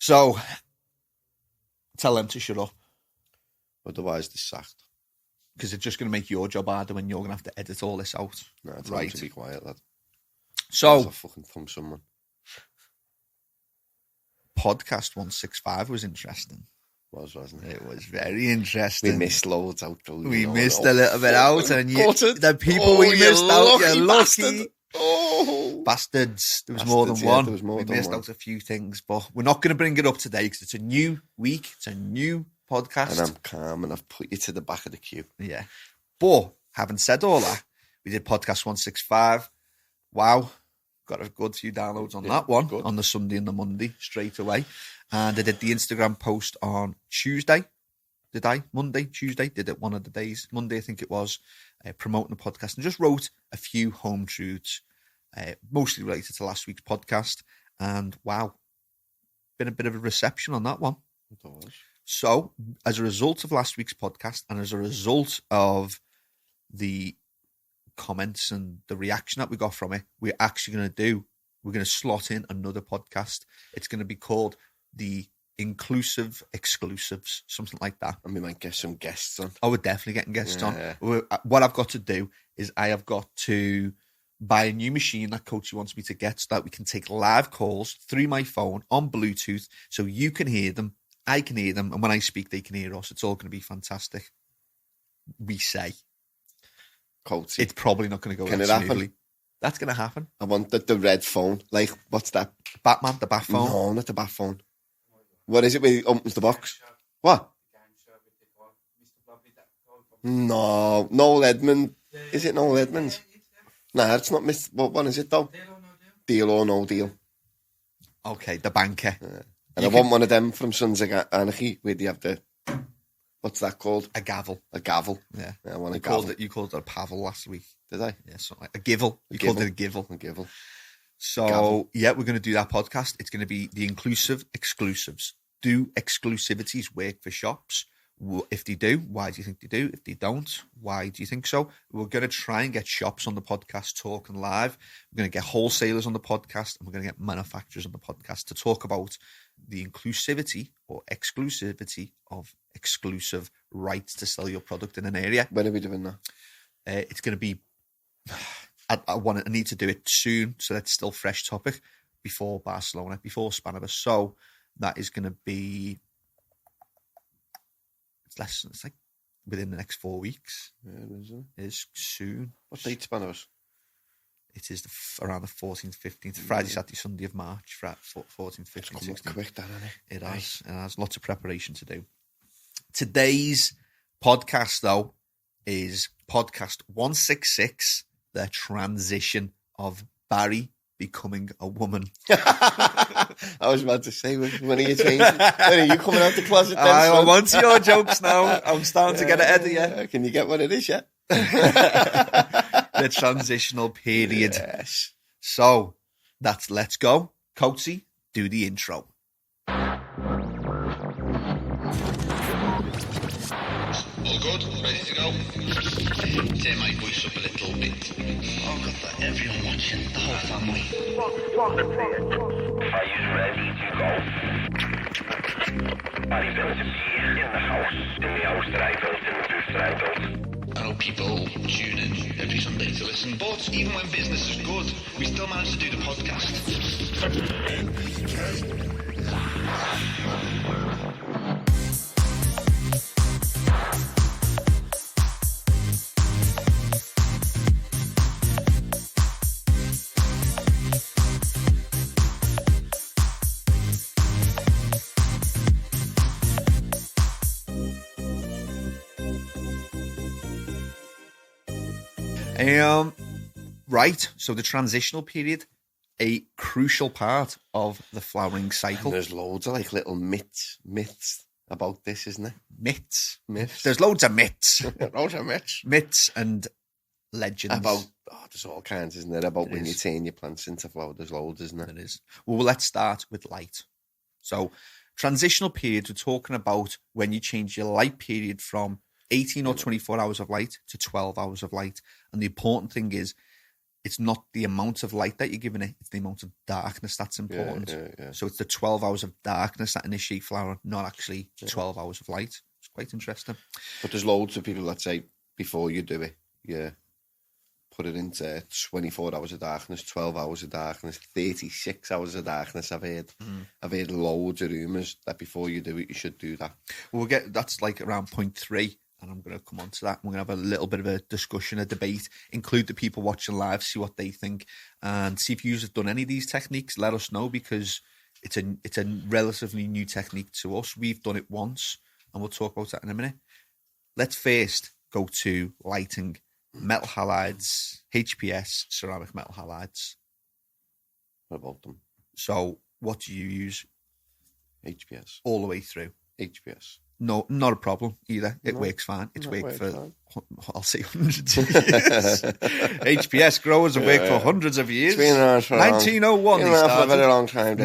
So, tell them to shut up. Otherwise, they're sacked. Because it's just going to make your job harder when you're going to have to edit all this out. No, it's right. to be quiet, lad. So, I'll fucking thumb someone. Podcast 165 was interesting. Wasn't it? It was very interesting. We missed loads out. We missed a little bit out, and the people we missed out, you're lucky. Bastards. There was more than one. We missed out a few things, but we're not going to bring it up today because it's a new week. It's a new podcast. And I'm calm and I've put you to the back of the queue. Yeah. But having said all that, we did podcast 165. Wow. Got a good few downloads on that one on the Sunday and the Monday straight away. And I did the Instagram post on Tuesday. Did I? Monday, Tuesday? Did it one of the days. Monday, I think it was, promoting the podcast, and just wrote a few home truths, mostly related to last week's podcast. And wow, been a bit of a reception on that one. So, as a result of last week's podcast, and as a result of the comments and the reaction that we got from it, we're going to slot in another podcast. It's going to be called the Inclusive Exclusives, something like that. And we might get some guests on. Oh, we're definitely getting guests on. What I've got to do is I have got to buy a new machine that Coachy wants me to get so that we can take live calls through my phone on Bluetooth, so you can hear them, I can hear them, and when I speak, they can hear us. It's all going to be fantastic. We say. Coachy. It's probably not going to go Can that it happen? smoothly. That's going to happen. I want the red phone. Like, what's that? Batman, the bat phone. No, not the bat phone. What is it where he opens the box? What? No, Noel Edmonds. Is it Noel Edmonds? Nah, it's not Mr. What one is it though? Deal or No Deal. Okay, the banker. And I want one of them from Sons of Anarchy, where they have the, what's that called? A gavel. A gavel. Yeah. I want a gavel. You called it a pavel last week. Did I? Yeah, something like a givel. You called it a givel. A givel. So, gavel. Yeah, we're going to do that podcast. It's going to be the Inclusive Exclusives. Do exclusivities work for shops? If they do, why do you think they do? If they don't, why do you think so? We're going to try and get shops on the podcast talking live. We're going to get wholesalers on the podcast, and we're going to get manufacturers on the podcast to talk about the inclusivity or exclusivity of exclusive rights to sell your product in an area. When are we doing that? It's going to be, I need to do it soon, so that's still fresh topic before Barcelona, before Spannabis. So that is going to be, it's like within the next 4 weeks. Yeah, it is. It is soon. What date Spannabis? It is around the 14th, 15th, Friday, Saturday, Sunday of March, 14th, 15th, 16th. Quick, that, isn't it? It has. It has lots of preparation to do. Today's podcast, though, is podcast 166, the transition of Barry becoming a woman. I was about to say, when are you changing? When are you coming out the closet then? I'm on to your jokes now. I'm starting to get ahead of you. Can you get what it is yet? The transitional period. Yes. So, let's go. Coatsy, do the intro. All good? Ready to go? Turn my voice up a little bit. Oh, God, for everyone watching, the whole family. Are you ready to go? Barry built a pier in the house that I built, in the booth that I built. I know people tune in every Sunday to listen, but even when business is good, we still manage to do the podcast. Right, so the transitional period, a crucial part of the flowering cycle. And there's loads of like little myths about this, isn't there? Myths. Myths. There's loads of myths. Loads of myths. Myths and legends. There's all kinds, isn't there? About when you turn your plants into flower. There's loads, isn't there? There is. Well, let's start with light. So, transitional period, we're talking about when you change your light period from 18 or 24 hours of light to 12 hours of light. And the important thing is it's not the amount of light that you're giving it, it's the amount of darkness that's important. Yeah. So it's the 12 hours of darkness that initiate flowering, not actually 12 hours of light. It's quite interesting. But there's loads of people that say before you do it, put it into 24 hours of darkness, 12 hours of darkness, 36 hours of darkness. I've heard loads of rumours that before you do it, you should do that. We'll get, that's like around point 3. And I'm going to come on to that. We're going to have a little bit of a discussion, a debate, include the people watching live, see what they think, and see if you have done any of these techniques. Let us know, because it's a relatively new technique to us. We've done it once, and we'll talk about that in a minute. Let's first go to lighting, metal halides, HPS, ceramic metal halides. What about them? So what do you use? HPS. All the way through? HPS. No, not a problem either. It works fine. It's worked for, I'll say, hundreds of years. HPS growers have worked for hundreds of years. It's been around for 1901 they started. For a very long time.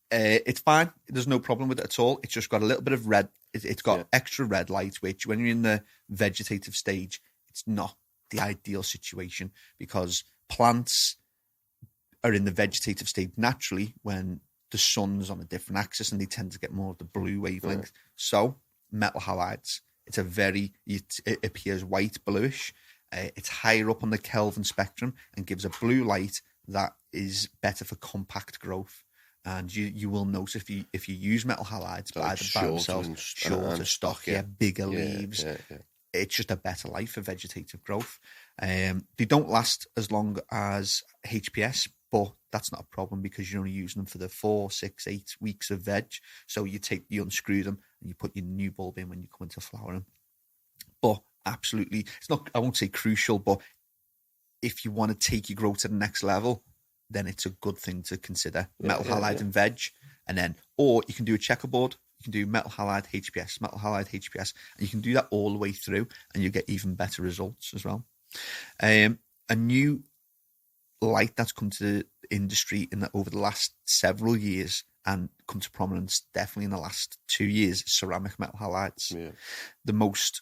It's fine. There's no problem with it at all. It's just got a little bit of red. It's got extra red light, which when you're in the vegetative stage, it's not the ideal situation, because plants are in the vegetative state naturally when the sun's on a different axis, and they tend to get more of the blue wavelength. So metal halides, it appears white bluish. It's higher up on the Kelvin spectrum and gives a blue light that is better for compact growth. And you will notice if you use metal halides by themselves, shorter stock, bigger leaves. It's just a better life for vegetative growth. They don't last as long as HPS, but that's not a problem, because you're only using them for the 4, 6, 8 weeks of veg. So you unscrew them and you put your new bulb in when you come into flowering. But absolutely, it's not, I won't say crucial, but if you want to take your growth to the next level, then it's a good thing to consider. Metal halide and veg. And then, or you can do a checkerboard. You can do metal halide, HPS, metal halide, HPS, and you can do that all the way through, and you get even better results as well. A new light that's come to the industry over the last several years and come to prominence definitely in the last 2 years, ceramic metal halides. The most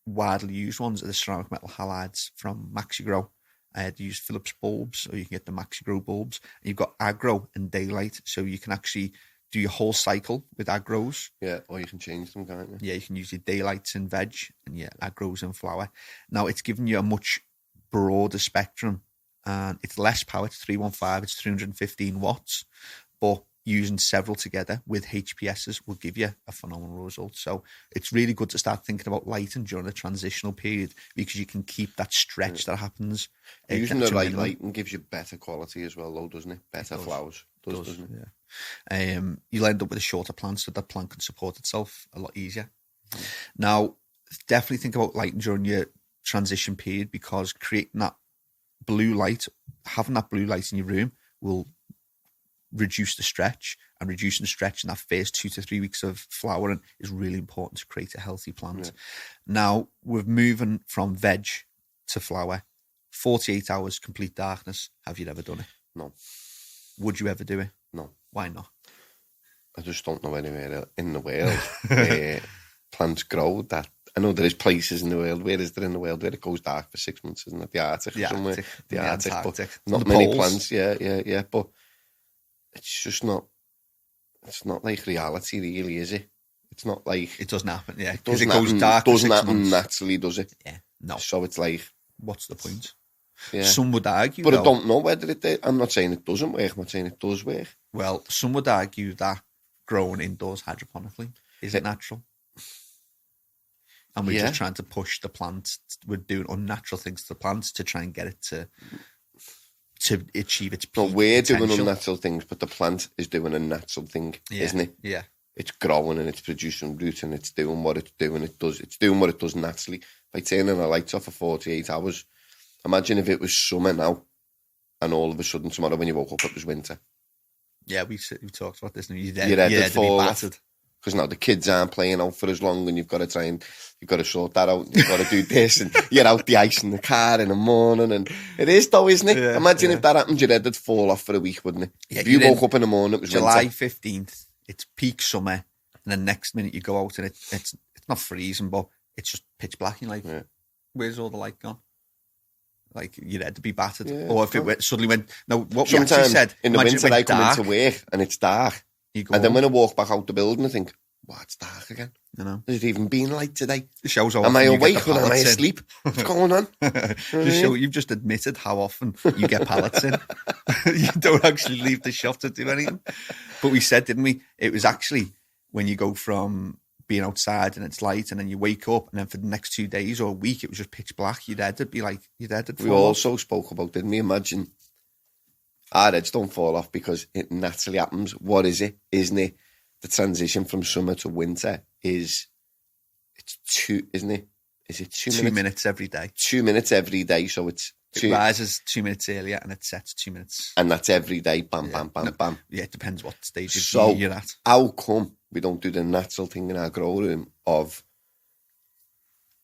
widely used ones are the ceramic metal halides from MaxiGrow. They use Philips bulbs, or you can get the MaxiGrow bulbs. And you've got agro and daylight, so you can actually do your whole cycle with agros. Yeah, or you can change them, can't you? Yeah, you can use your daylights in veg and your agros in flower. Now, it's giving you a much broader spectrum, and it's less power. It's 315, it's 315 watts, but using several together with HPSs will give you a phenomenal result. So it's really good to start thinking about lighting during a transitional period, because you can keep that stretch that happens. Using the right lighting gives you better quality as well, though, doesn't it? Better flowers. Doesn't it? Yeah. You'll end up with a shorter plant, so that plant can support itself a lot easier. Now, definitely think about lighting during your transition period, because creating that blue light, having that blue light in your room will reduce the stretch, and reducing the stretch in that first 2 to 3 weeks of flowering is really important to create a healthy plant. Now, we're moving from veg to flower. 48 hours complete darkness. Have you ever done it? No. Would you ever do it? No. Why not? I just don't know anywhere in the world where plants grow that. I know there is places in the world. Where is there in the world where it goes dark for 6 months? Isn't it the Arctic somewhere? The Arctic, Antarctic. But not The many poles. plants. Yeah. But it's just not. It's not like reality, really, is it? It's not like It doesn't happen. Yeah, it because doesn't it goes happen, dark. For doesn't 6 happen months. naturally, does it? Yeah, no. So it's like, What's the point? yeah. Some would argue, But though, I don't know whether it. I'm not saying it doesn't work. I'm not saying it does work. Well, some would argue that growing indoors hydroponically is it natural, and we're just trying to push the plant. We're doing unnatural things to the plants to try and get it to achieve its peak No, we're potential. doing unnatural things, but the plant is doing a natural thing, isn't it? Yeah. It's growing and it's producing root and it's doing what it's doing. It's doing what it does naturally. By turning the lights off for 48 hours, imagine if it was summer now, and all of a sudden tomorrow when you woke up it was winter. Yeah, we talked about this. And you're Your head would to be fall off. battered. Because now the kids aren't playing out for as long, and you've got to sort that out. You've got to do this, and you're out the ice in the car in the morning, and it is though, isn't it? Yeah, Imagine if that happened, your head would fall off for a week, wouldn't it? Yeah, if you you're woke up in the morning, it was July winter. 15th. It's peak summer, and then next minute you go out and it's not freezing, but it's just pitch black. You're like, where's all the light gone? like your head to be battered, Yeah, or if it suddenly went. No, what we actually Sometimes said in the imagine it winter I went come dark, into work and it's dark. you go And then home, when I walk back out the building, I think, wow, it's dark again. you know, Has it even been light today? it shows how Am often I you get awake the or am I pallets in. asleep? What's going on? Just show you've just admitted how often you get pallets in. You don't actually leave the shop to do anything. But we said, didn't we? It was actually when you go from being outside and it's light, and then you wake up, and then for the next 2 days or a week, it was just pitch black. Your head would be like, your head would We fall off. also spoke about, didn't we? Imagine our heads don't fall off because it naturally happens. What is it? Isn't it? The transition from summer to winter it's 2, isn't it? Is it 2 minutes? 2 minutes every day. 2 minutes every day, so it's It 2, rises 2 minutes earlier and it sets 2 minutes. and that's every day. Bam, Yeah. bam, bam, No, bam. Yeah, it depends what stage of So- year you're at. How come we don't do the natural thing in our grow room of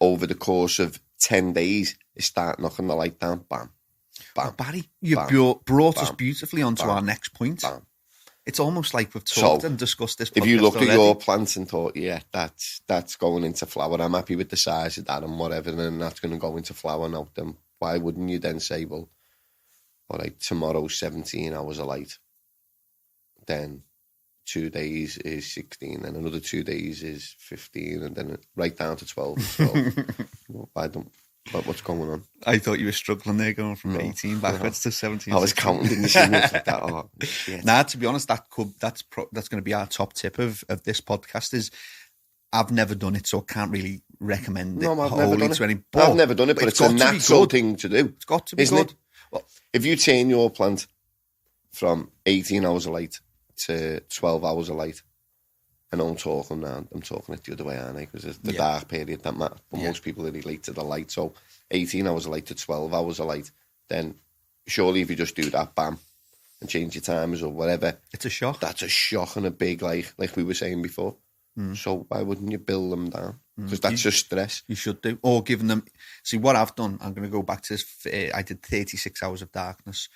over the course of 10 days, you start knocking the light down, bam, bam, But Barry, you bam, brought us bam, beautifully onto bam, our next point. bam. It's almost like we've So, talked and discussed this. If you podcast looked at already. your plants and thought, yeah, that's going into flower, I'm happy with the size of that and whatever, and that's going to go into flower now, then why wouldn't you then say, well, all right, tomorrow's 17 hours of light, then 2 days is 16, and another 2 days is 15, and then right down to 12. So, what's going on? I thought you were struggling there, going from No, 18 backwards to 17. I was 16. counting, didn't you see me? It's like that, oh, shit. Nah, to be honest, that's going to be our top tip of this podcast. Is I've never done it, so I can't really recommend it No, I've never wholly done to it. any. I've never done it, but it's a got to be natural good. thing to do. It's got to be Isn't good. it? Well, If you turn your plant from 18 hours of light to 12 hours of light, and I'm talking now, I'm talking it the other way, aren't I? Because it's the dark period that matters. But most people relate to the light. So 18 hours of light to 12 hours of light, then surely if you just do that, bam, and change your timers or whatever, it's a shock. that's a shock and a big, like we were saying before. So why wouldn't you build them down? Because that's just stress. You should do, or giving them. See what I've done. I'm going to go back to this. I did 36 hours of darkness.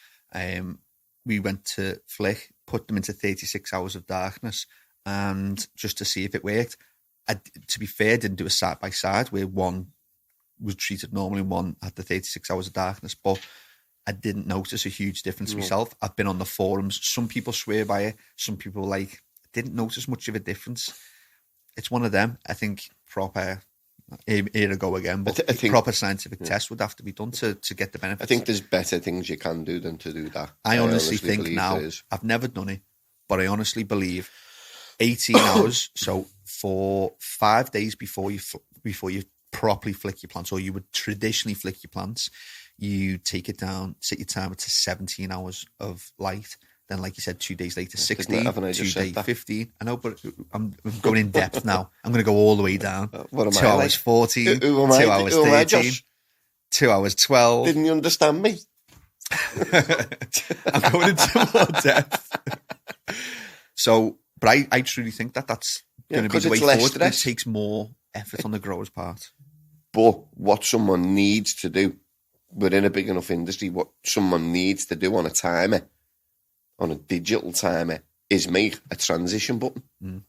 We went to Flick, put them into 36 hours of darkness, and just to see if it worked. To be fair, I didn't do a side by side where one was treated normally and one had the 36 hours of darkness, but I didn't notice a huge difference myself. I've been on the forums. Some people swear by it. Some people didn't notice much of a difference. It's one of them. I think proper, here to go again, but I think, proper scientific tests would have to be done to get the benefits. I think there's better things you can do than to do that. I honestly think believe now, there is. I've never done it, but I honestly believe 18 hours, so for 5 days before you properly flick your plants, or you would traditionally flick your plants, you take it down, set your timer to 17 hours of light. Then, like you said, 2 days later, 16, haven't I 2 just said days, that? 15. I know, but I'm going in depth now. I'm going to go all the way down. What am 2 I hours like? 14, Who am 2 I? hours Who am I, 13, Josh? 2 hours 12. Didn't you understand me? I'm going into more depth. So, but I truly think that's going to be 'cause the way it's less forward. stress. It takes more effort on the grower's part. But what someone needs to do, within a big enough industry, what someone needs to do on a timer, on a digital timer, is make a transition button.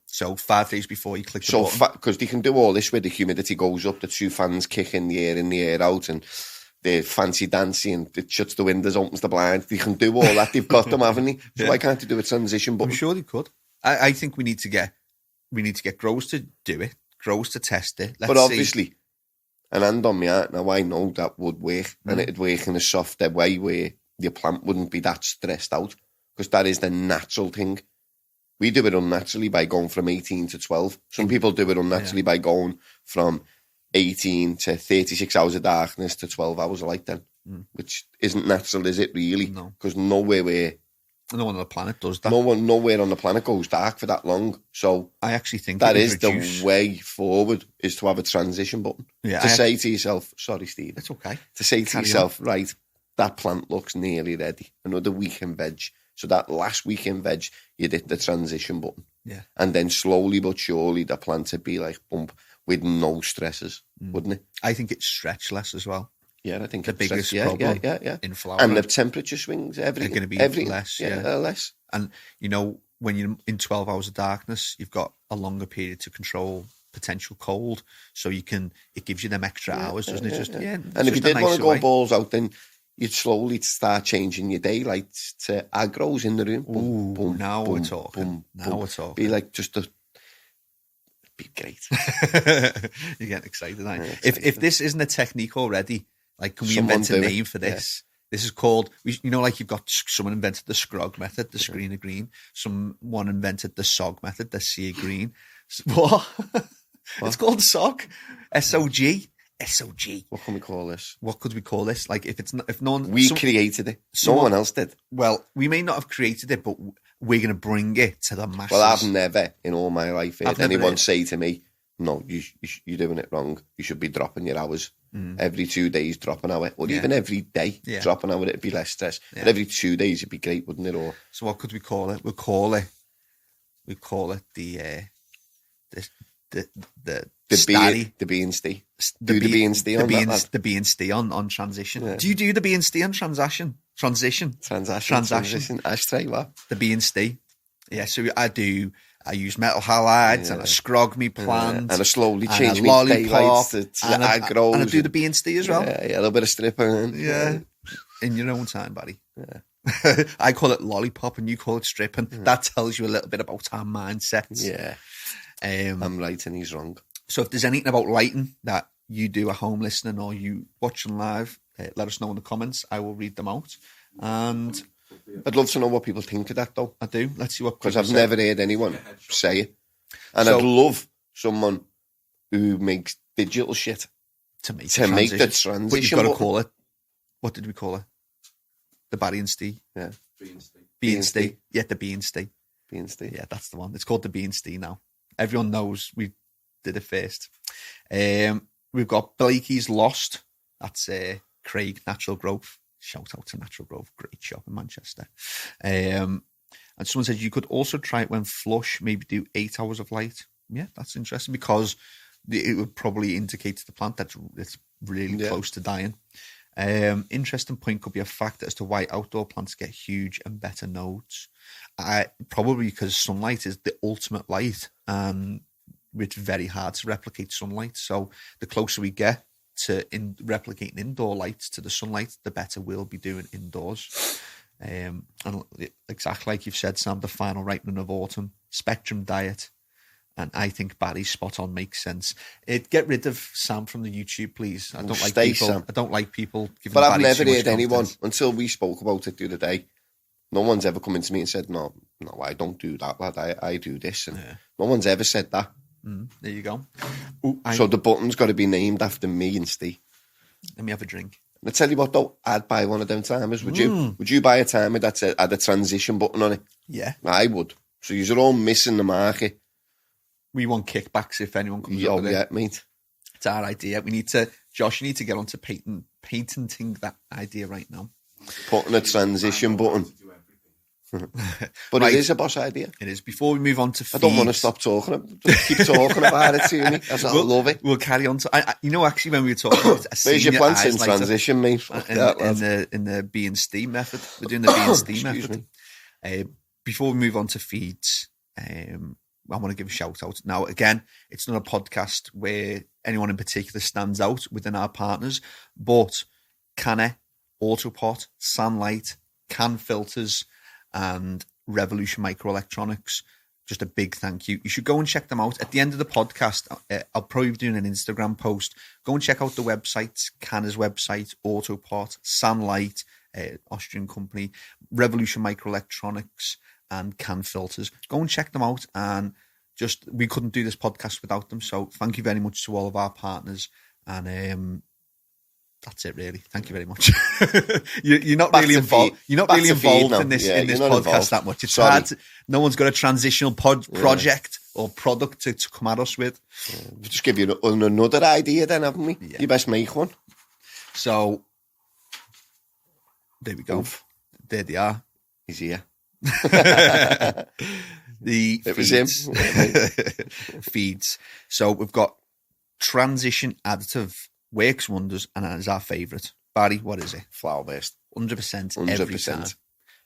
So 5 days before you click the button. Because they can do all this where the humidity goes up, the two fans kick in the air out, and the fancy dancy, and it shuts the windows, opens the blinds. They can do all that. They've got them, haven't they? So why can't they do a transition I'm button? sure they could. I think we need to get growers to do it, growers to test it. Let's But see. obviously, and hand on my heart, now I know that would work, and it'd work in a softer way where your plant wouldn't be that stressed out, because that is the natural thing. We do it unnaturally by going from 18 to 12. Some people do it unnaturally by going from 18 to 36 hours of darkness to 12 hours of light then, which isn't natural, is it really? No. Because nowhere No one on the planet does that. nowhere on the planet goes dark for that long. So I actually think that it would is reduce. the way forward, is to have a transition button. Yeah, To say to yourself, sorry, Steve. It's okay. To say to Carry yourself, right, that plant looks nearly ready. Another week in veg. So that last week in veg, you hit the transition button. Yeah. And then slowly but surely the plant would be like bump with no stresses, wouldn't it? I think it's stretch less as well. Yeah, I think The it's biggest yeah, problem yeah. in flower. And the temperature swings, everything. They're gonna be everything. less, less. And, when you're in 12 hours of darkness, you've got a longer period to control potential cold, so it gives you them extra hours, doesn't it? Just And if you did want to go balls out, then you'd slowly start changing your daylights to agros in the room. Boom, boom, now boom, we're talking. boom, Now boom. we're talking. Be like be great. You're getting excited, aren't you? If this isn't a technique already, like, can we Someone invent a do it. name for this? This is called, like you've got someone invented the scrog method, the screen of green. Someone invented the SOG method, the sea of green. What? It's called SOG. SOG. SOG. What can we call this? What could we call this? Like, if no one... We created it. No one else did. Well, we may not have created it, but we're going to bring it to the masses. Well, I've never in all my life heard anyone say to me, no, you're doing it wrong. You should be dropping your hours. Every 2 days, drop an hour. Or even every day, drop an hour. It'd be less stress. Yeah. But every 2 days, it'd be great, wouldn't it? Or so what could we call it? We call it the B and C. Do the B and C on that. The B and C on transition. Yeah. Do you do the B and C on transition? Transition. Ashtray, what? The B and C. Yeah, so I use metal halides and I scrog me plant. And I slowly change my daylights to agros. And I do the B and C as well. Yeah, a little bit of stripping. Yeah. In your own time, buddy. Yeah. I call it lollipop and you call it stripping. That tells you a little bit about our mindsets. Yeah. I'm right and he's wrong. So if there's anything about lighting that you do at home listening or you watching live, let us know in the comments. I will read them out. And I'd love to know what people think of that, though. I do. Let's see what... Because I've never heard anyone say it. And I'd love someone who makes digital shit to make the transition. But you've got to call it... What did we call it? The Barry and Steve? Yeah. B and Steve. Yeah, the B and Steve. B and Steve. Yeah, that's the one. It's called the B and Steve now. Everyone knows we did it first. We've got Blakey's Lost. That's Craig, Natural Growth. Shout out to Natural Growth. Great shop in Manchester. And someone said you could also try it when flush, maybe do 8 hours of light. Yeah, that's interesting because it would probably indicate to the plant that it's really close to dying. Interesting point could be a factor as to why outdoor plants get huge and better nodes. Probably because sunlight is the ultimate light and it's very hard to replicate sunlight. So the closer we get to replicating indoor lights to the sunlight, the better we'll be doing indoors. And exactly like you've said, Sam, the final ripening of autumn, spectrum diet. And I think Barry's spot on, makes sense. Get rid of Sam from the YouTube, please. I don't like people giving But Barry I've never too much heard anyone, content. until we spoke about it the other day, no one's ever come into me and said, no, I don't do that, lad. I do this. And no one's ever said that. There you go. So the button's got to be named after me and Steve. Let me have a drink. And I tell you what, though, I'd buy one of them timers. Would you? Would you buy a timer that's had a transition button on it? Yeah. I would. So you're all missing the market. We want kickbacks if anyone comes up with it. Mate. It's our idea. Josh, you need to get onto patenting that idea right now. Putting a transition button. But right. It is a boss idea. It is. Before we move on to feeds, I don't want to stop talking. Just keep talking about it to me. I love it. We'll carry on. Actually, when we were talking about where's your plants in transition, mate? In the B and C method. We're doing the B and C method. Before we move on to feeds, I want to give a shout out. Now, again, it's not a podcast where anyone in particular stands out within our partners, but CANNA, AutoPot, SANlight, Can Filters, and Revolution Microelectronics. Just a big thank you. You should go and check them out. At the end of the podcast, I'll probably be doing an Instagram post. Go and check out the websites, CANNA's website, AutoPot, SANlight, Austrian company, Revolution Microelectronics, and Can Filters. Go and check them out. And we couldn't do this podcast without them. So thank you very much to all of our partners. And that's it, really. Thank you very much. You're not really involved. You're not really involved in this podcast that much. It's hard. No one's got a transitional project or product to come at us with. We'll just give you another idea, then, haven't we? Yeah. You best make one. So there we go. Oof. There they are. He's here. It was him. Feeds. So we've got transition additive. Works wonders, and that is our favourite. Barry, what is it? Flower-based. 100% every time.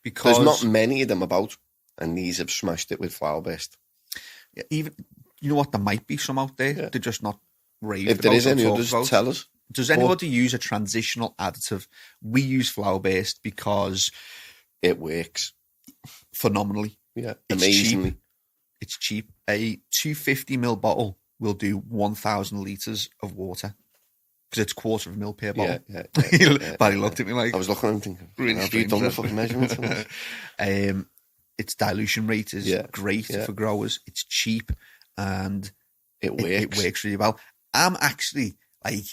Because there's not many of them about, and these have smashed it with flower-based. Even you know what, there might be some out there. They're just not raved If there is any about. others, tell us. Does anybody use a transitional additive? We use flower-based because it works phenomenally. Yeah, It's amazingly. cheap. It's cheap. A 250ml bottle will do 1,000 litres of water because it's 1/4 ml per bottle. Barry looked at me like... I was looking at him thinking, Really have you done the strange, fucking measurements on this? Its dilution rate is great for growers. It's cheap and it works. It works really well. I'm actually like,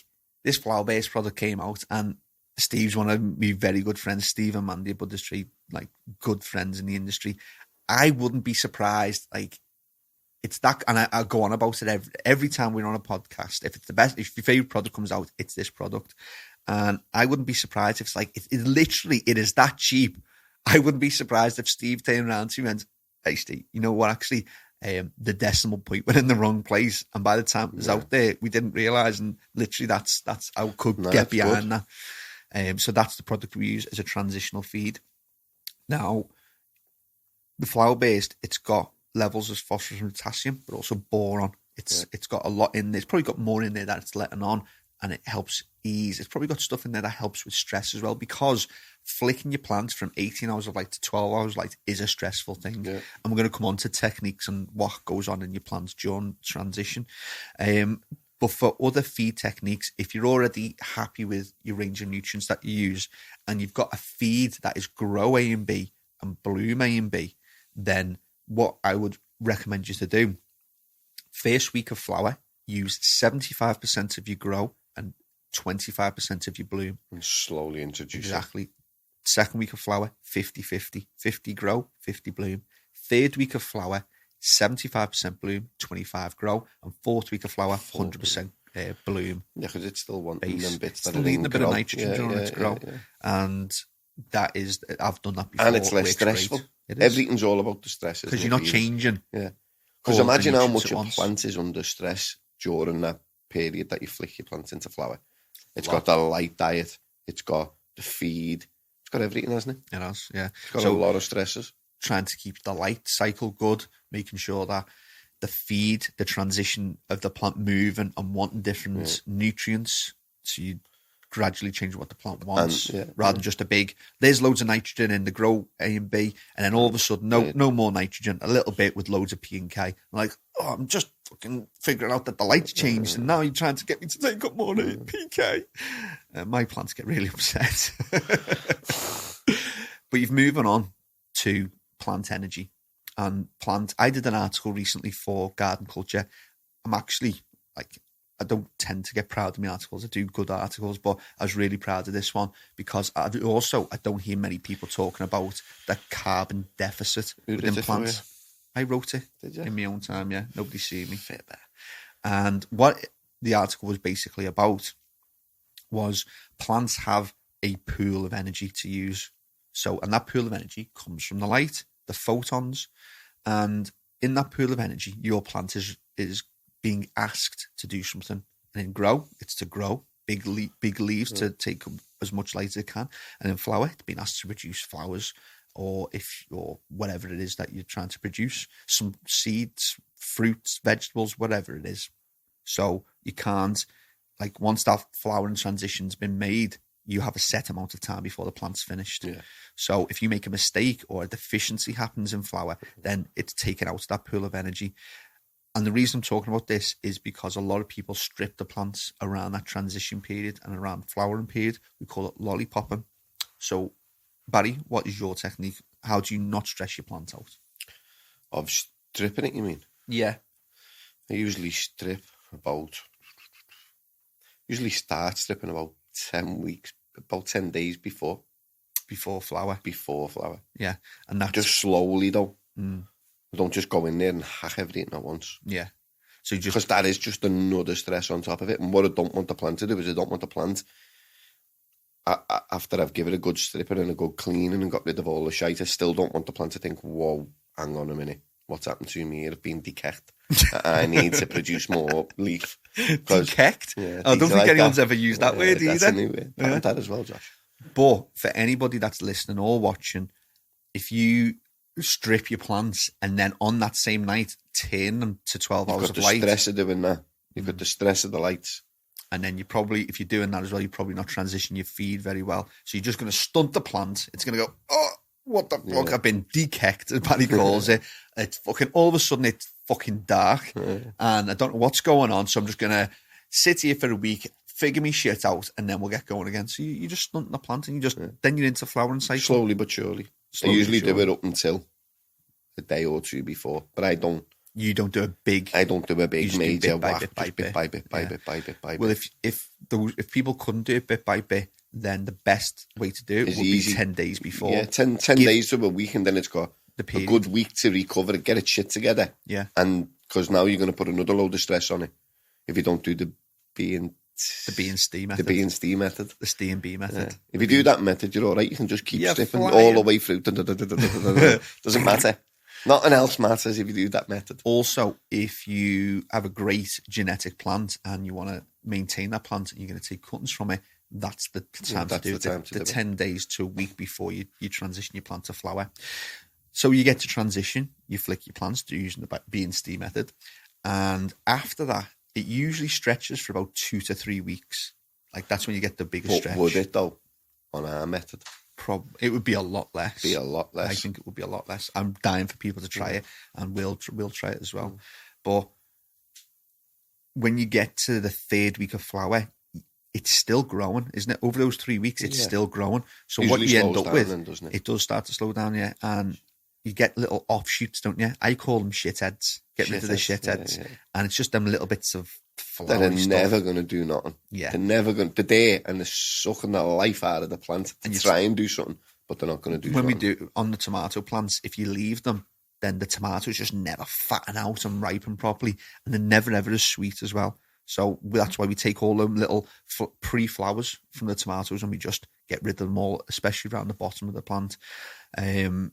this flower-based product came out and Steve's one of my very good friends, Steve and Mandy at BudDox, like good friends in the industry. I wouldn't be surprised, like, it's that, and I go on about it every time we're on a podcast. If it's the best, if your favorite product comes out, it's this product. And I wouldn't be surprised if it's like, it is that cheap. I wouldn't be surprised if Steve turned around to me and went, hey Steve, you know what, actually, the decimal point went in the wrong place. And by the time it was out there, we didn't realise, and literally that's I could get behind that. So that's the product we use as a transitional feed. Now, the flower-based, it's got levels of phosphorus and potassium, but also boron. It's got a lot in there. It's probably got more in there that it's letting on, and it helps ease. It's probably got stuff in there that helps with stress as well, because flicking your plants from 18 hours of light to 12 hours of light is a stressful thing. Yeah. And we're going to come on to techniques and what goes on in your plants during transition. But for other feed techniques, if you're already happy with your range of nutrients that you use, and you've got a feed that is grow A and B and bloom A and B, then what I would recommend you to do, first week of flower, use 75% of your grow and 25% of your bloom. And slowly introduce Exactly. Second week of flower, 50-50. 50 grow, 50 bloom. Third week of flower, 75% bloom, 25 grow. And fourth week of flower, 100% bloom. Yeah, because it's still wanting them bits that still needing a bit of nitrogen during its grow. And that is, I've done that before. And it's less stressful. Everything's all about the stress. Because you're not changing. Yeah. Because imagine how much a plant is under stress during that period that you flick your plants into flower. It's got the light diet. It's got the feed. It's got everything, hasn't it? It has, yeah. It's got a lot of stresses. Trying to keep the light cycle good, making sure that the feed, the transition of the plant moving and wanting different nutrients. So you gradually change what the plant wants, rather than just a big, there's loads of nitrogen in the grow A and B, and then all of a sudden, no more nitrogen, a little bit with loads of P and K. I'm like, I'm just fucking figuring out that the light's changed, and now you're trying to get me to take up more PK. My plants get really upset. But you've moving on to plant energy and plant. I did an article recently for Garden Culture. I'm actually like, I don't tend to get proud of my articles. I do good articles, but I was really proud of this one because I don't hear many people talking about the carbon deficit within plants. I wrote it in my own time, yeah. Nobody's seen me. Fair bear. And what the article was basically about was plants have a pool of energy to use. So, and that pool of energy comes from the light, the photons, and in that pool of energy, your plant is being asked to do something. And in grow, it's to grow big leaves to take up as much light as it can. And in flower, it's being asked to produce flowers, or whatever it is that you're trying to produce, some seeds, fruits, vegetables, whatever it is. So you can't, like, once that flowering transition's been made, you have a set amount of time before the plant's finished. Yeah. So if you make a mistake or a deficiency happens in flower, then it's taken out of that pool of energy. And the reason I'm talking about this is because a lot of people strip the plants around that transition period and around flowering period. We call it lollipopping. So, Barry, what is your technique? How do you not stress your plant out? Of stripping it, you mean? Yeah. I usually start stripping about 10 weeks, about 10 days before. Before flower? Before flower. Yeah. And that's... Just slowly, though. Don't just go in there and hack everything at once. Yeah. So you just... Because that is just another stress on top of it. And what I don't want the plant to do is I don't want the plant, after I've given it a good stripping and a good cleaning and got rid of all the shite, I still don't want the plant to think, whoa, hang on a minute. What's happened to me here? I've been decked. I need to produce more leaf. Decked? Yeah, I don't think anyone's ever used that word either. That's a new word. I want that as well, Josh. But for anybody that's listening or watching, if you strip your plants, and then on that same night, turn them to 12 hours You've of got the light. stress of doing that. You've got the stress of the lights. And then you probably, if you're doing that as well, you're probably not transitioning your feed very well. So you're just going to stunt the plant. It's going to go, oh, what the fuck? I've been dekecked, as Barry calls it. It's fucking, all of a sudden, it's fucking dark. And I don't know what's going on. So I'm just going to sit here for a week, figure me shit out, and then we'll get going again. So you just stunt the plant, and you just, then you're into flowering cycle. Slowly but surely. I usually do it up until a day or two before, but I don't. You don't do a big. I don't do a big major whack. Bit by bit. By bit. Well, if people couldn't do it bit by bit, then the best way to do it would be 10 days before. Yeah, 10 days to a week, and then it's got a good week to recover and get its shit together. Yeah. And because now you're going to put another load of stress on it if you don't do the B and C method. The B and C method. The C and B method. Yeah. If you do that method, you're all right. You can just keep stripping all the way through. Doesn't matter. Nothing else matters if you do that method. Also, if you have a great genetic plant and you want to maintain that plant and you're going to take cuttings from it, that's the time to do it. The 10 days to a week before you transition your plant to flower. So you get to transition, you flick your plants using the B and C method. And after that, it usually stretches for about 2 to 3 weeks. Like that's when you get the biggest stretch. Would it though, on our method? It would be a lot less. I think it would be a lot less. I'm dying for people to try it, and we'll try it as well. But when you get to the 3rd week of flower, it's still growing, isn't it? Over those 3 weeks, it's still growing. So usually what you end up with, then, it does start to slow down, yeah. And you get little offshoots, don't you? I call them shitheads. Get rid of the shitheads. Yeah. And it's just them little bits of flowery that are never going to do nothing. Yeah. They're never going to, they're sucking the life out of the plant to try and do something, but they're not going to do something. When we do on the tomato plants, if you leave them, then the tomatoes just never fatten out and ripen properly, and they're never ever as sweet as well. So that's why we take all them little pre-flowers from the tomatoes and we just get rid of them all, especially around the bottom of the plant. And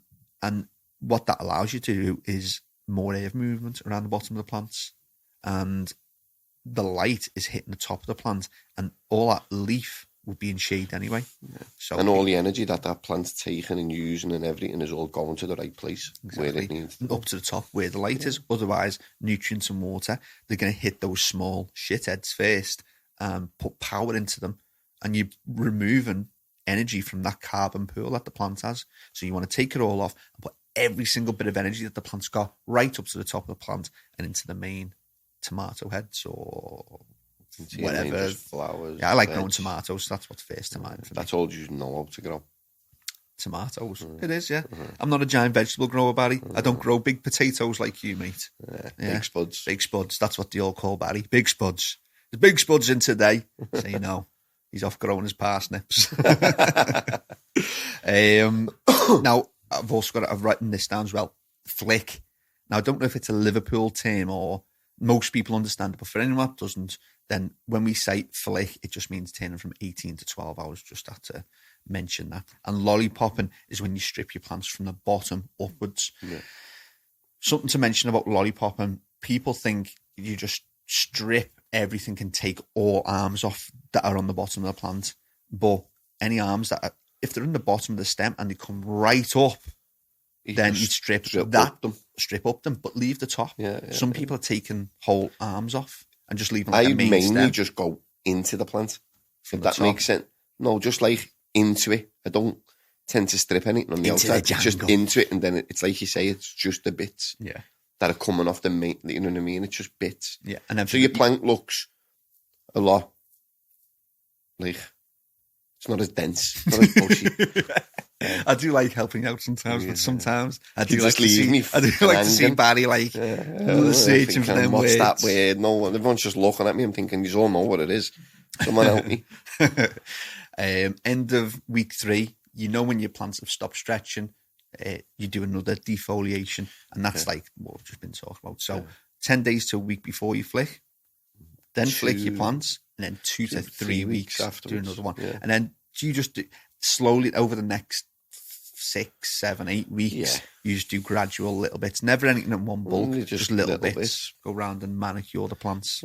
what that allows you to do is more air movement around the bottom of the plants, and the light is hitting the top of the plant, and all that leaf would be in shade anyway. Yeah. So and all the energy that plant's taking and using and everything is all going to the right place. Exactly. Where it needs up to the top where the light is. Otherwise, nutrients and water, they're going to hit those small shitheads first and put power into them, and you're removing energy from that carbon pool that the plant has. So you want to take it all off and put every single bit of energy that the plant's got right up to the top of the plant and into the main tomato heads or whatever. Flowers. Yeah, I like growing tomatoes. That's what's first to mind for me. That's all you know how to grow. Tomatoes. It is, yeah. I'm not a giant vegetable grower, Barry. I don't grow big potatoes like you, mate. Yeah. Big spuds. Big spuds. That's what they all call Barry. Big spuds. There's big spuds in today. So you know, he's off growing his parsnips. Now, I've written this down as well. Flick. Now, I don't know if it's a Liverpool term or most people understand it, but for anyone that doesn't, then when we say flick, it just means turning from 18 to 12 hours. Just had to mention that. And lollipopping is when you strip your plants from the bottom upwards. Yeah. Something to mention about lollipopping, people think you just strip everything and take all arms off that are on the bottom of the plant. But any arms that are, if they're in the bottom of the stem and they come right up, then you strip up them, but leave the top. Some people are taking whole arms off and just leaving like a main stem. I mainly just go into the plant, if that makes sense. No, just like into it. I don't tend to strip anything on the outside. It's just into it, and then it's like you say, it's just the bits that are coming off the main, you know what I mean? It's just bits. Yeah. And then so your plant looks a lot like, it's not as dense, not as bushy. I do like helping out sometimes, but sometimes I do like to see Barry like searching for them words. What's that word? No, everyone's just looking at me. I'm thinking, you all know what it is. Someone help me. End of week 3, you know when your plants have stopped stretching, you do another defoliation, and that's like what we've just been talking about. So 10 days to a week before you flick, then flick your plants, and then 2 to 3 weeks after do another one, and then you just do slowly over the next 6, 7, 8 weeks. You just do gradual little bits, never anything in one bulk, just little bits. Go round and manicure the plants.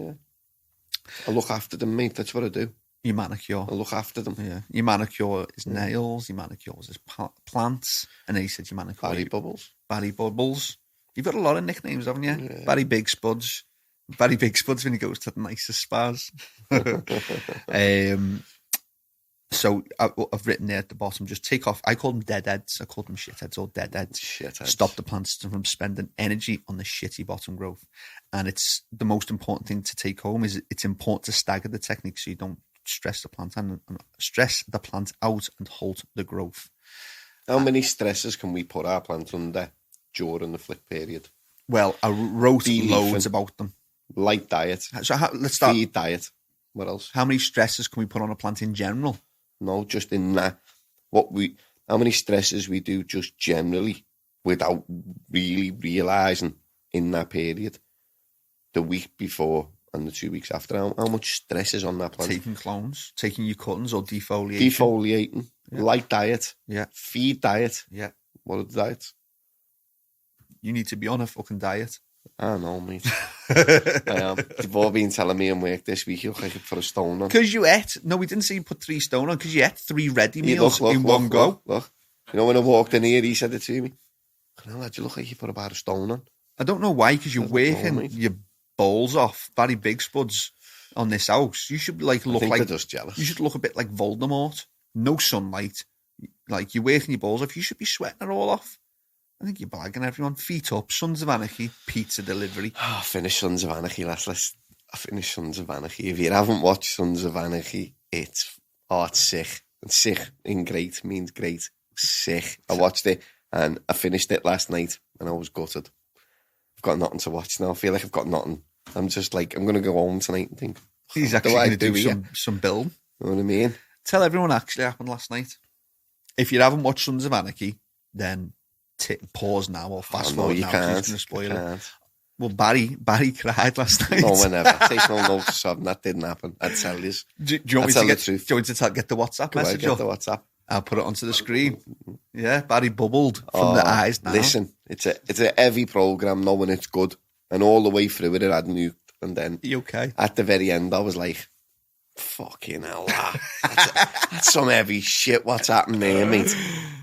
I look after them, mate. That's what I do. You manicure. I look after them. Yeah. You manicure his nails, you manicure his plants, and then he said you manicure Barry Bubbles. Barry Bubbles. You've got a lot of nicknames, haven't you? Yeah. Barry Big Spuds. Barry Big Spuds when he goes to the nicest spas. So I've written there at the bottom, just take off. I call them deadheads. I call them shitheads or deadheads. Shitheads. Stop the plants from spending energy on the shitty bottom growth. And it's the most important thing to take home is it's important to stagger the technique so you don't stress the plant and stress the plant out and halt the growth. How many stresses can we put our plant under during the flip period? Well, I wrote loads about them. Light diet. So let's start. Feed diet. What else? How many stresses can we put on a plant in general? No, just in that. How many stresses we do just generally without really realising in that period, the week before and the 2 weeks after, how much stress is on that plant? Taking clones, taking your cuttings or defoliating. Defoliating, light diet, feed diet. Yeah. What are the diets? You need to be on a fucking diet. I know, mate. I am. You've all been telling me in work this week you look like you put a stone on. Because you ate. No, we didn't say you put 3 stone on because you ate 3 ready meals in one go. Look. You know, when I walked in here, he said it to me. Lad, you look like you put about a stone on. I don't know why, because you're working your balls off, Barry Big Spuds, on this house. You should look like they're just jealous. You should look a bit like Voldemort. No sunlight. Like, you're working your balls off. You should be sweating it all off. I think you're blagging everyone. Feet up, Sons of Anarchy, pizza delivery. I finished Sons of Anarchy last. I finished Sons of Anarchy. If you haven't watched Sons of Anarchy, it's sick. And sick in great means great. Sick. I watched it and I finished it last night and I was gutted. I've got nothing to watch now. I feel like I've got nothing. I'm just like, I'm going to go home tonight and think, he's actually going to do some build. You know what I mean? Tell everyone what actually happened last night. If you haven't watched Sons of Anarchy, then pause now or fast forward now. Can't. Going to spoil it. Well, Barry cried last night. No, whenever. Take no notice of him. That didn't happen. I'd tell you. Do you want me to get the WhatsApp message up? Get the WhatsApp. I'll put it onto the screen. Yeah, Barry bubbled from the eyes now. Listen, it's a heavy programme knowing it's good. And all the way through it had nuked. And then okay? At the very end, I was like, fucking hell, that's some heavy shit. What's happening there, mate?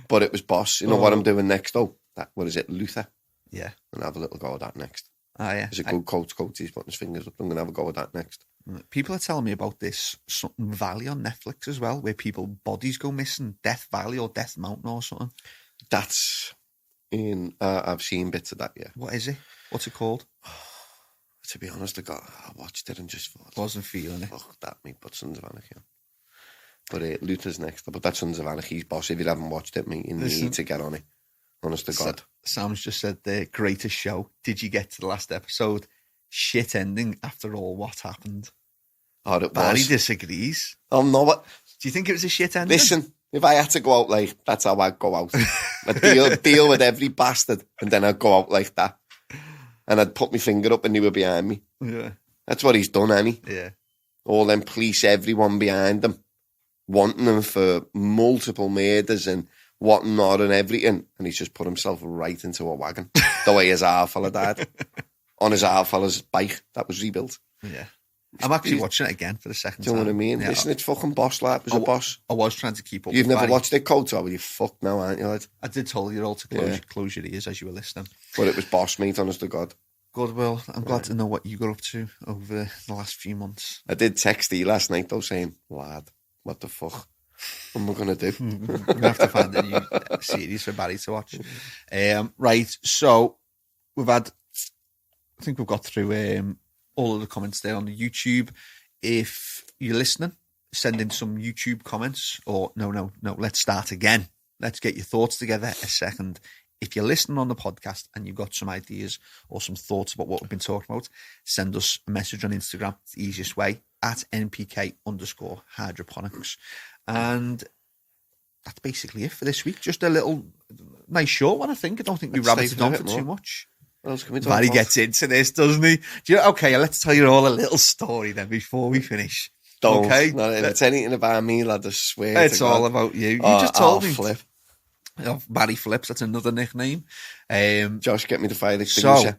But it was boss. You know what I'm doing next, though? What is it, Luther? Yeah. I'm going to have a little go at that next. Oh, yeah. It's a good coach. He's putting his fingers up. I'm going to have a go at that next. People are telling me about this something Valley on Netflix as well, where people's bodies go missing. Death Valley or Death Mountain or something. That's in... I've seen bits of that, yeah. What is it? What's it called? To be honest, I watched it and just thought... Wasn't feeling it. Fuck that, mate. Put Sons of Anarchy on. But Luther's next. But that's Sons of Anarchy's boss. If you haven't watched it, mate, you need to get on it. Honest to God. Sam's just said the greatest show. Did you get to the last episode? Shit ending after all what happened. Oh, it Barry was. disagrees. Oh, no. What? Do you think it was a shit ending? Listen, if I had to go out like, that's how I'd go out. I'd deal with every bastard and then I'd go out like that. And I'd put my finger up and he were behind me. Yeah. That's what he's done, Annie. Yeah. All them police, everyone behind him, wanting him for multiple murders and whatnot and everything. And he's just put himself right into a wagon. The way his half fella died. On his half fella's bike that was rebuilt. Yeah. I'm actually watching it again for the second time. Do you know what I mean? Yeah, listen, it's fucking boss, lad. It was a boss. I was trying to keep up. You've with never Barry. watched it, Coach? Oh, well, you fucked now, aren't you, lad? I did tell you all to close your ears as you were listening. But it was boss, mate, honest to God. Good, Will. I'm glad to know what you got up to over the last few months. I did text you last night, though, saying, lad, what the fuck? What am I going to do? We're going to have to find a new series for Barry to watch. Right, so I think we've got through all of the comments there on the YouTube. If you're listening, send in some YouTube comments. Or no, let's start again. Let's get your thoughts together a second. If you're listening on the podcast and you've got some ideas or some thoughts about what we've been talking about, send us a message on Instagram. It's the easiest way, at NPK_Hydroponics. And that's basically it for this week. Just a little nice short one, I think. I don't think we rabbited on for too much. What else can we talk Barry about? gets into this, doesn't he? Okay, let's tell you all a little story then before we finish. Don't. Okay? Not, if it's anything about me, lad, I swear. It's all about you. You just told me. Flip. Oh, Barry Flips, that's another nickname. Josh, get me the fire extinguisher. So,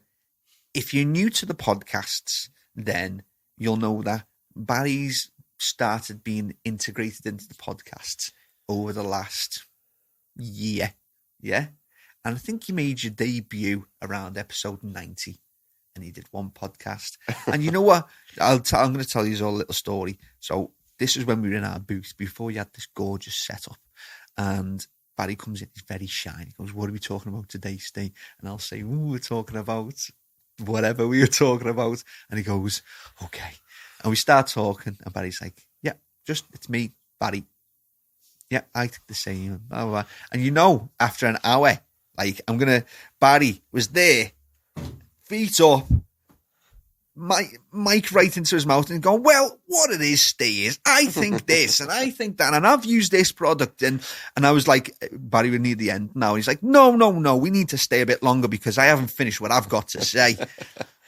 if you're new to the podcasts, then you'll know that Barry's started being integrated into the podcast over the last year. Yeah. And I think you made your debut around episode 90 and you did one podcast. And you know what? I'm going to tell you a little story. So this is when we were in our booth before you had this gorgeous setup. And Barry comes in, he's very shy. He goes, what are we talking about today, Steve? And I'll say, we're talking about whatever we were talking about. And he goes, okay. And we start talking, and Barry's like, yeah, it's me, Barry. Yeah, I think the same. Blah, blah, blah. And you know, after an hour, like, Barry was there, feet up, mic right into his mouth and going, well, what it is, Steve, is I think this and I think that, and I've used this product. And I was like, Barry, we need the end now. And he's like, no, we need to stay a bit longer because I haven't finished what I've got to say.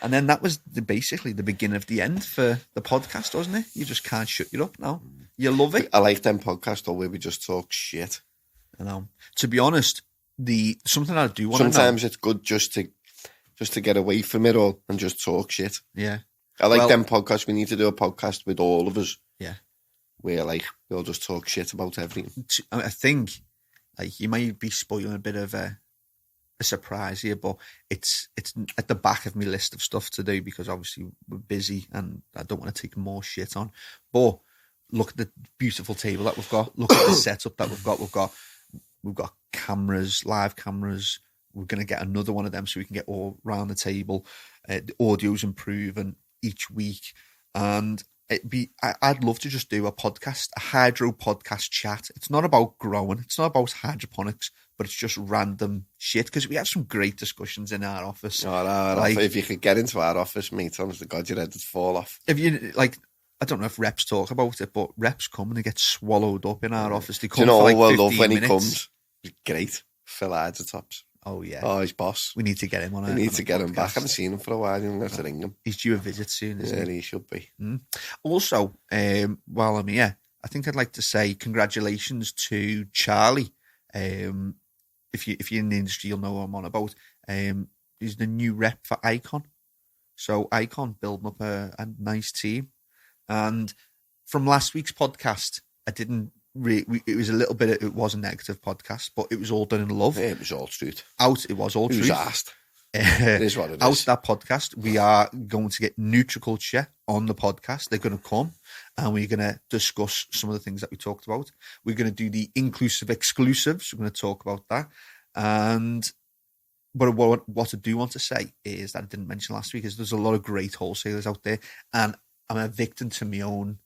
And then that was basically the beginning of the end for the podcast, wasn't it? You just can't shut it up now. You love it. I like them podcasts though, where we just talk shit. I know. To be honest, something I do want to know. Sometimes it's good just to get away from it all and just talk shit. Yeah. I like them podcasts. We need to do a podcast with all of us. Yeah. Where like we'll just talk shit about everything. I think like you might be spoiling a bit of a surprise here, but it's at the back of my list of stuff to do because obviously we're busy and I don't want to take more shit on. But look at the beautiful table that we've got. Look at the setup that we've got. We've got cameras, live cameras. We're going to get another one of them so we can get all round the table. The audio's improving each week. And I'd love to just do a podcast, a hydro podcast chat. It's not about growing. It's not about hydroponics, but it's just random shit because we have some great discussions in our office. If you could get into our office, mate, honest to God, your head would fall off. If you, like, I don't know if reps talk about it, but reps come and they get swallowed up in our office. They come for like 15 love when minutes. He comes? He's great. Phil Hydrotops. Oh, yeah. Oh, he's boss. We need to get him on. We need to get him back. I haven't seen him for a while. I'm going to have to ring him. He's due a visit soon, isn't he? He should be. Also, while I'm here, I think I'd like to say congratulations to Charlie. If you're in the industry, you'll know what I'm on about. He's the new rep for Icon. So Icon building up a nice team. And from last week's podcast, I didn't it was a little bit, it was a negative podcast, but it was all done in love. Yeah, it was all truth. It was all truth. It was asked. It is what it is. Out that podcast, we are going to get Nutriculture on the podcast. They're going to come and we're going to discuss some of the things that we talked about. We're going to do the inclusive exclusives. We're going to talk about that. But what I do want to say is that I didn't mention last week is there's a lot of great wholesalers out there, and I'm a victim to my own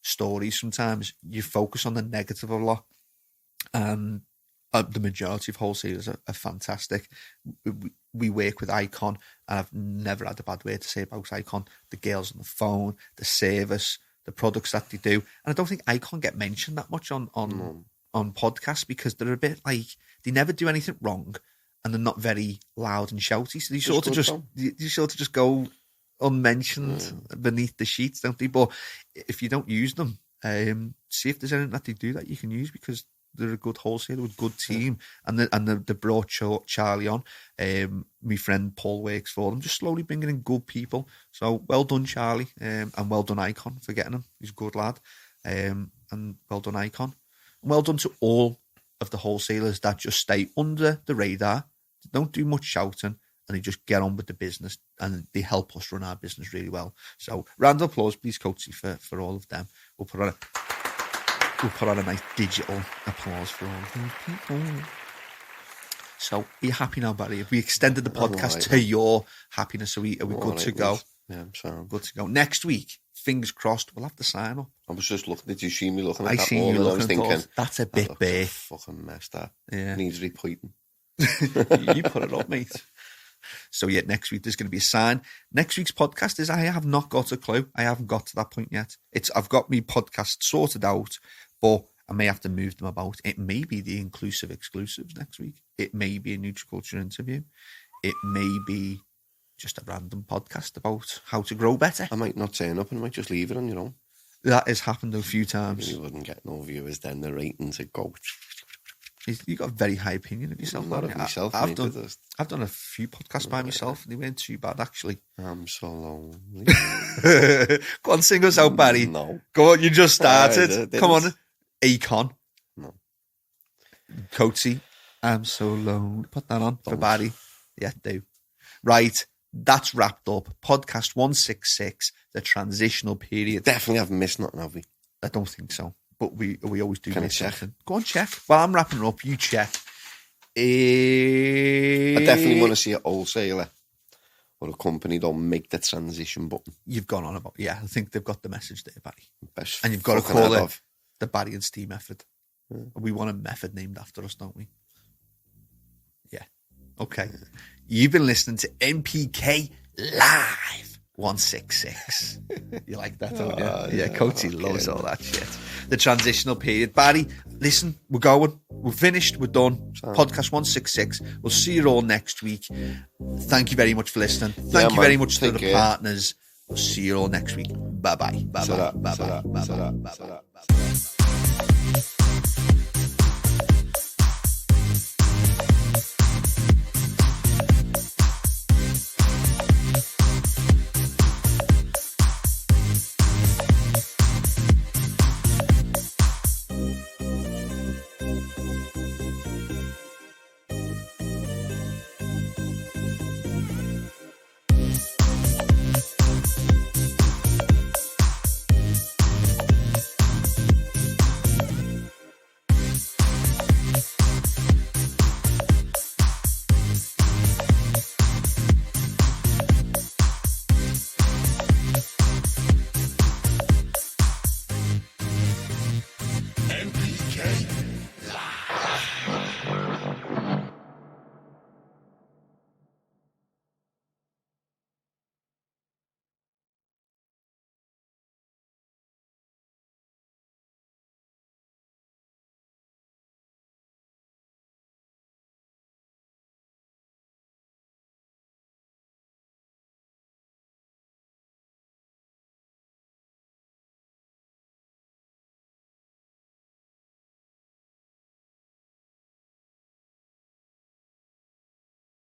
stories. Sometimes you focus on the negative a lot, and the majority of wholesalers are fantastic. We work with Icon, and I've never had a bad word to say about Icon. The girls on the phone, the service, the products that they do, and I don't think Icon get mentioned that much on podcasts because they're a bit like they never do anything wrong, and they're not very loud and shouty. So they sort of just go unmentioned beneath the sheets, don't they? But if you don't use them, see if there's anything that they do that you can use, because they're a good wholesaler with a good team, and they brought Charlie on. My friend Paul works for them, just slowly bringing in good people. So well done, Charlie, and well done, Icon, for getting him. He's a good lad, and well done, Icon. And well done to all of the wholesalers that just stay under the radar, don't do much shouting, and they just get on with the business, and they help us run our business really well. So round of applause, please, Coatsy, for all of them. We'll put on a nice digital applause for all of those people. So are you happy now, Barry? Have we extended the podcast to your happiness? Are we good to go? Yeah, I'm sorry. Good to go. Next week, fingers crossed, we'll have the sign up. I was just looking. Did you see me looking at that? I was thinking, that's a bit bare. Fucking messed up. Yeah. Needs repeating. You put it up, mate. So yeah, next week there's going to be a sign. Next week's podcast is, I have not got a clue. I haven't got to that point yet. I've got my podcast sorted out, but I may have to move them about. It may be the inclusive exclusives next week. It may be a Nutriculture interview. It may be just a random podcast about how to grow better. I might not turn up and I might just leave it on your own. That has happened a few times. You wouldn't get no viewers then. The ratings would go. You got a very high opinion of yourself. Not haven't of you? myself, I've mate, done. but just- I've done a few podcasts by myself, and they weren't too bad actually. I'm so lonely. Go on, sing us out, Barry. No. Go on, you just started. I didn't. Come on, Akon. No. Coatsy. I'm so lonely. Put that on for Don't. Barry. Yeah, do. Right, that's wrapped up. Podcast 166, the transitional period. Definitely haven't missed nothing, have we? I don't think so, but we always do. Can I miss check? something. Go on, check. Well, I'm wrapping it up. You check. I definitely want to see a wholesaler or a company don't make the transition button. You've gone on about. Yeah, I think they've got the message there, Barry. Best And you've got to fucking call head it of. the Barry and Steve method. We want a method named after us, don't we? Yeah. Okay. You've been listening to NPK Live 166. You like that, don't you? Yeah, Coatsy loves all that shit. The transitional period. Barry, listen, we're going. We're finished. We're done. Podcast 166. We'll see you all next week. Thank you very much for listening. Thank you man. very much to Take the care. We'll see you all next week. Bye-bye. Bye-bye. Ta-ra, Bye-bye. ta-ra, Bye-bye. ta-ra, Bye-bye. ta-ra. Bye-bye.